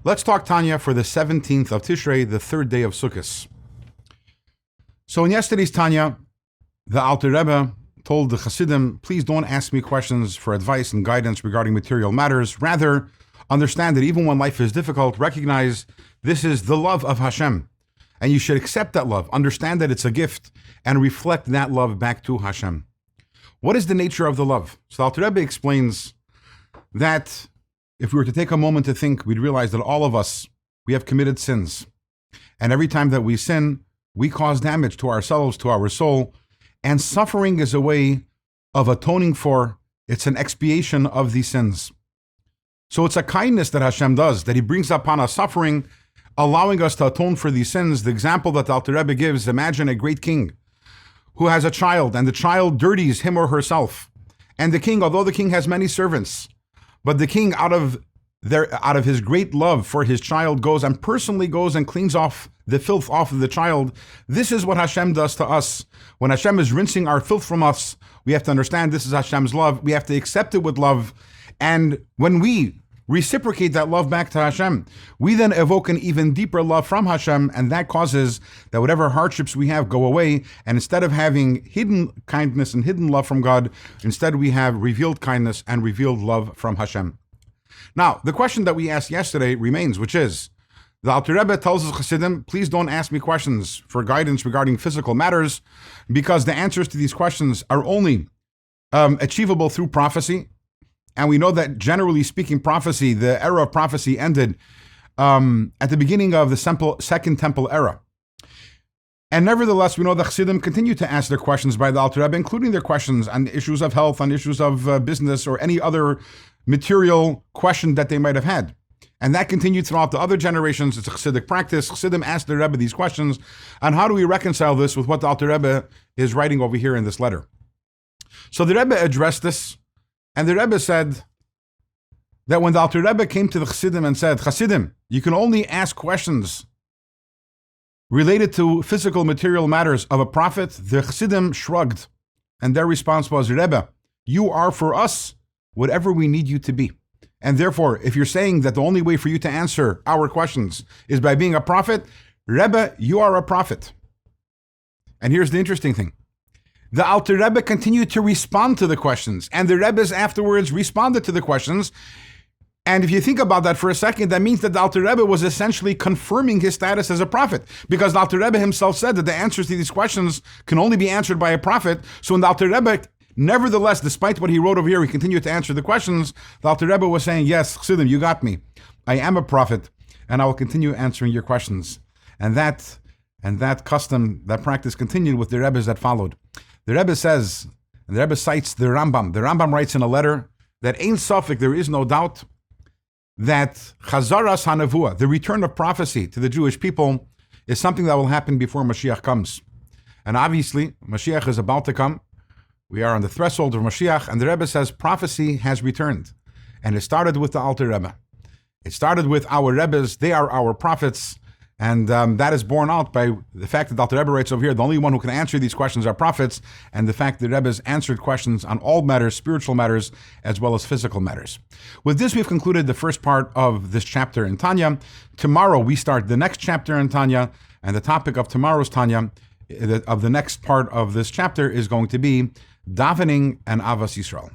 Let's talk Tanya for the 17th of Tishrei, the third day of Sukkot. So in yesterday's Tanya, the Alter Rebbe told the Hasidim, please don't ask me questions for advice and guidance regarding material matters. Rather, understand that even when life is difficult, recognize this is the love of Hashem. And you should accept that love, understand that it's a gift, and reflect that love back to Hashem. What is the nature of the love? So Alter Rebbe explains that if we were to take a moment to think, we'd realize that all of us, we have committed sins. And every time that we sin, we cause damage to ourselves, to our soul. And suffering is a way of atoning for, it's an expiation of these sins. So it's a kindness that Hashem does, that He brings upon us suffering, allowing us to atone for these sins. The example that Alter Rebbe gives, imagine a great king who has a child, and the child dirties him or herself. And the king, although the king has many servants, but the king, out of his great love for his child, goes and cleans off the filth off of the child. This is what Hashem does to us. When Hashem is rinsing our filth from us, we have to understand this is Hashem's love. We have to accept it with love. And when we reciprocate that love back to Hashem, we then evoke an even deeper love from Hashem, and that causes that whatever hardships we have go away, and instead of having hidden kindness and hidden love from God, instead we have revealed kindness and revealed love from Hashem. Now, the question that we asked yesterday remains, which is, the Alter Rebbe tells us, Chassidim, please don't ask me questions for guidance regarding physical matters, because the answers to these questions are only achievable through prophecy. And we know that generally speaking, prophecy, the era of prophecy ended at the beginning of the Second Temple era. And nevertheless, we know the Chassidim continue to ask their questions by the Alter Rebbe, including their questions on issues of health, on issues of business, or any other material question that they might have had. And that continued throughout the other generations. It's a Chassidic practice. Chassidim asked the Rebbe these questions, and how do we reconcile this with what the Alter Rebbe is writing over here in this letter? So the Rebbe addressed this, and the Rebbe said that when the Alter Rebbe came to the Chassidim and said, Chassidim, you can only ask questions related to physical material matters of a prophet, the Chassidim shrugged, and their response was, Rebbe, you are for us whatever we need you to be. And therefore, if you're saying that the only way for you to answer our questions is by being a prophet, Rebbe, you are a prophet. And here's the interesting thing. The Alter Rebbe continued to respond to the questions, and the Rebbes afterwards responded to the questions. And if you think about that for a second, that means that the Alter Rebbe was essentially confirming his status as a prophet, because the Alter Rebbe himself said that the answers to these questions can only be answered by a prophet. So when the Alter Rebbe, nevertheless, despite what he wrote over here, he continued to answer the questions, the Alter Rebbe was saying, yes, Chassidim, you got me. I am a prophet, and I will continue answering your questions. And that custom, that practice continued with the Rebbes that followed. The Rebbe says, and the Rebbe cites the Rambam. The Rambam writes in a letter that Ein Safek, there is no doubt, that Chazaras HaNevuah, the return of prophecy to the Jewish people, is something that will happen before Mashiach comes. And obviously, Mashiach is about to come. We are on the threshold of Mashiach, and the Rebbe says prophecy has returned. And it started with the Alter Rebbe. It started with our Rebbes. They are our prophets. And that is borne out by the fact that the Alter Rebbe writes over here, the only one who can answer these questions are prophets, and the fact that the Rebbe's answered questions on all matters, spiritual matters, as well as physical matters. With this, we've concluded the first part of this chapter in Tanya. Tomorrow, we start the next chapter in Tanya, and the topic of tomorrow's Tanya, of the next part of this chapter, is going to be davening and Avas Yisrael.